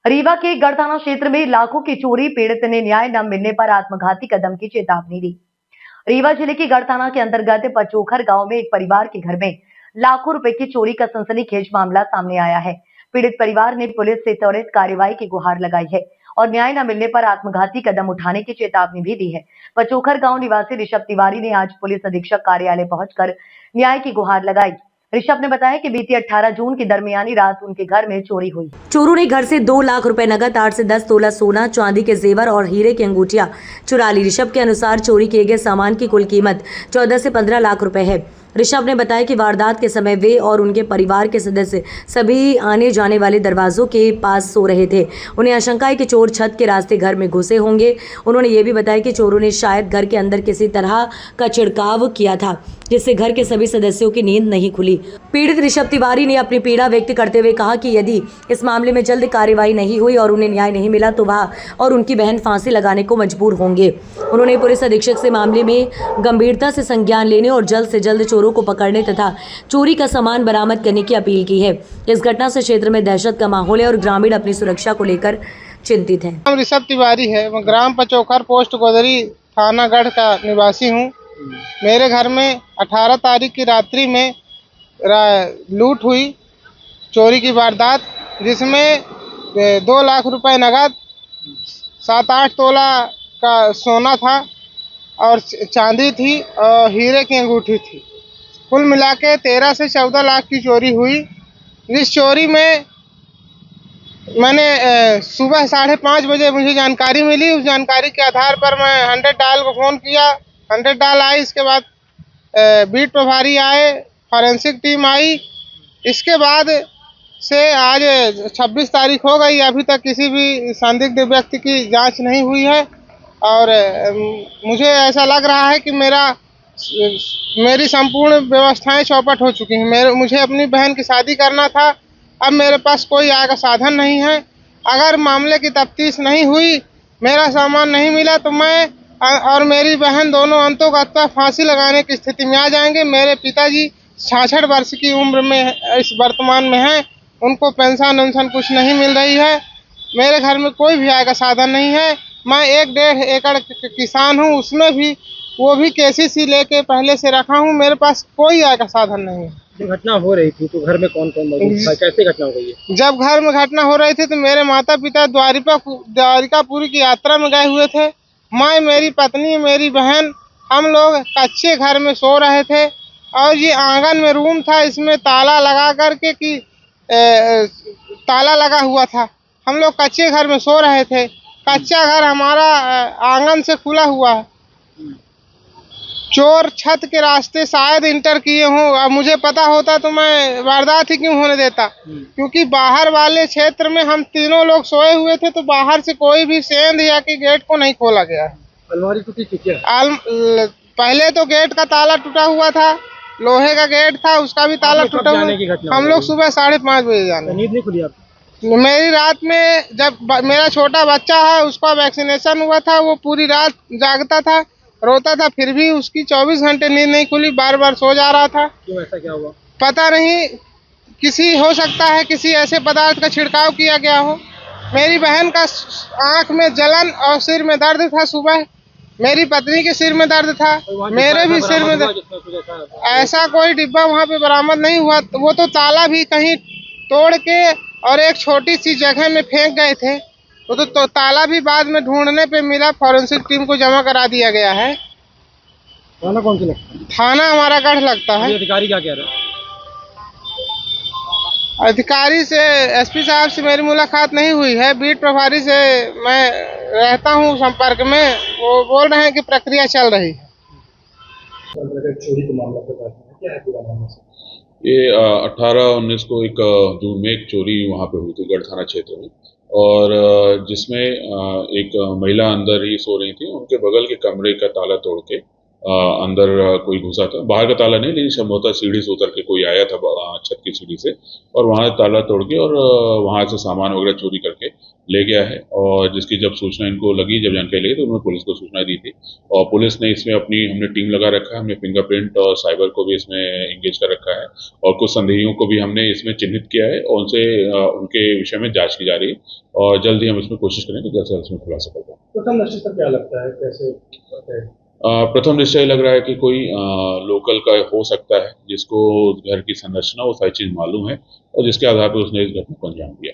रीवा के गढ़ थाना क्षेत्र में लाखों की चोरी, पीड़ित ने न्याय न मिलने पर आत्मघाती कदम की चेतावनी दी। रीवा जिले के गढ़ थाना के अंतर्गत पचोखर गांव में एक परिवार के घर में लाखों रुपए की चोरी का सनसनीखेज मामला सामने आया है। पीड़ित परिवार ने पुलिस से त्वरित कार्रवाई की गुहार लगाई है और न्याय न मिलने पर आत्मघाती कदम उठाने की चेतावनी भी दी है। पचोखर गांव निवासी ऋषभ तिवारी ने आज पुलिस अधीक्षक कार्यालय पहुंचकर न्याय की गुहार लगाई। ऋषभ ने बताया कि बीती 18 जून की दरमियानी रात उनके घर में चोरी हुई। चोरों ने घर से 2 लाख रुपए नगद, 8 से 10 तोला सोना, चांदी के जेवर और हीरे की अंगूठियां चुरा ली। ऋषभ के अनुसार चोरी किए गए सामान की कुल कीमत 14 से 15 लाख रुपए है। ऋषभ ने बताया कि वारदात के समय वे और उनके परिवार के सदस्य सभी आने जाने वाले दरवाजों के पास सो रहे थे। उन्हें आशंका है कि चोर छत के रास्ते घर में घुसे होंगे। उन्होंने ये भी बताया कि चोरों ने शायद घर के अंदर किसी तरह का छिड़काव किया था, जिससे घर के सभी सदस्यों की नींद नहीं खुली। पीड़ित ऋषभ तिवारी ने अपनी पीड़ा व्यक्त करते हुए कहा कि यदि इस मामले में जल्द कार्रवाई नहीं हुई और उन्हें न्याय नहीं मिला तो वह और उनकी बहन फांसी लगाने को मजबूर होंगे। उन्होंने पुलिस अधीक्षक से मामले में गंभीरता से संज्ञान लेने और जल्द से जल्द चोरों को पकड़ने तथा चोरी का सामान बरामद करने की अपील की है। इस घटना से क्षेत्र में दहशत का माहौल है और ग्रामीण अपनी सुरक्षा को लेकर चिंतित हैं। ऋषभ तिवारी है, मैं ग्राम पचोखर, पोस्ट गोदरी, थाना गढ़ का निवासी हूँ। मेरे घर में 18 तारीख की रात्रि में लूट हुई, चोरी की वारदात, जिसमें 2 लाख रुपए नगद, 7-8 तोला का सोना था और चांदी थी और हीरे की अंगूठी थी। कुल मिला के 13 से 14 लाख की चोरी हुई। इस चोरी में मैंने सुबह 5:30 बजे मुझे जानकारी मिली। उस जानकारी के आधार पर मैं 100 डायल को फ़ोन किया। 100 डायल आई, इसके बाद बीट प्रभारी आए, फॉरेंसिक टीम आई। इसके बाद से आज 26 तारीख हो गई, अभी तक किसी भी संदिग्ध व्यक्ति की जांच नहीं हुई है और मुझे ऐसा लग रहा है कि मेरी संपूर्ण व्यवस्थाएं चौपट हो चुकी हैं। मुझे अपनी बहन की शादी करना था, अब मेरे पास कोई आय का साधन नहीं है। अगर मामले की तफ्तीश नहीं हुई, मेरा सामान नहीं मिला तो मैं और मेरी बहन दोनों अंतोगत्वा फांसी लगाने की स्थिति में आ जाएंगे। मेरे पिताजी 66 वर्ष की उम्र में इस वर्तमान में हैं, उनको पेंशन कुछ नहीं मिल रही है। मेरे घर में कोई भी आय का साधन नहीं है। मैं 1-1.5 एकड़ किसान हूँ, उसमें भी वो भी केसीसी लेके पहले से रखा हूँ। मेरे पास कोई आय का साधन नहीं है। जब घटना हो रही थी तो घर में कौन कौन मौजूद था, कैसे घटना हो गई है? जब घर में घटना हो रही थी तो मेरे माता पिता द्वारिकापुरी की यात्रा में गए हुए थे। मैं, मेरी पत्नी, मेरी बहन, हम लोग कच्चे घर में सो रहे थे और ये आंगन में रूम था, इसमें ताला लगा करके ताला लगा हुआ था। हम लोग कच्चे घर में सो रहे थे। कच्चा घर हमारा आंगन से खुला हुआ है। चोर छत के रास्ते शायद इंटर किए हों। अब मुझे पता होता तो मैं वारदात ही क्यों होने देता, क्योंकि बाहर वाले क्षेत्र में हम तीनों लोग सोए हुए थे तो बाहर से कोई भी सेंध या कि गेट को नहीं खोला गया है। अलमारी टूटी थी क्या? पहले तो गेट का ताला टूटा हुआ था, लोहे का गेट था, उसका भी ताला टूटा हुआ। हम लोग सुबह 5:30 बजे जाने। नींद नहीं खुली आपकी? मेरी रात में, जब मेरा छोटा बच्चा है उसका वैक्सीनेशन हुआ था, वो पूरी रात जागता था, रोता था, फिर भी उसकी 24 घंटे नींद नहीं खुली, बार बार सो जा रहा था। क्यों, ऐसा क्या हुआ? पता नहीं, हो सकता है किसी ऐसे पदार्थ का छिड़काव किया गया हो। मेरी बहन का आंख में जलन और सिर में दर्द था सुबह। मेरी पत्नी के सिर में दर्द था, मेरे भी सिर में दर्द। ऐसा कोई डिब्बा वहाँ पे बरामद नहीं हुआ। वो तो ताला भी कहीं तोड़ के और एक छोटी सी जगह में फेंक गए थे। वो तो ताला भी बाद में ढूंढने पे मिला, फॉरेंसिक टीम को जमा करा दिया गया है। थाना कौन सी लगता है? थाना हमारा गढ़ लगता है। अधिकारी क्या कह रहे हैं? अधिकारी से, एसपी साहब से मेरी मुलाकात नहीं हुई है। बीट प्रभारी से मैं रहता हूँ संपर्क में, वो बोल रहे हैं कि प्रक्रिया चल रही है। चोरी का मामला क्या है पूरा मामला? ये 18-19 को एक जून में एक चोरी वहाँ पे हुई थी गढ़ थाना क्षेत्र में, और जिसमें एक महिला अंदर ही सो रही थी। उनके बगल के कमरे का ताला तोड़ के अंदर कोई घुसा था। बाहर का ताला नहीं, लेकिन संभवतः सीढ़ी से उतर के कोई आया था छत की सीढ़ी से, और वहाँ ताला तोड़ के और वहाँ से सामान वगैरह चोरी करके ले गया है। और जिसकी जब सूचना इनको लगी, जब जानकारी लगी, तो उन्होंने पुलिस को सूचना दी थी और पुलिस ने इसमें हमने टीम लगा रखा है। हमने फिंगरप्रिंट और साइबर को भी इसमें एंगेज कर रखा है और कुछ संदेहियों को भी हमने इसमें चिन्हित किया है और उनसे उनके विषय में जांच की जा रही है और जल्द ही हम इसमें कोशिश करेंगे जल्द से जल्द इसमें खुलासा कर पाएं। प्रथम दृष्टि से क्या लगता है, कैसे है? प्रथम दृष्टया लग रहा है कि कोई लोकल का हो सकता है जिसको घर की संरचना वो सारी चीज़ मालूम है और जिसके आधार पर उसने इस घटना को अंजाम दिया।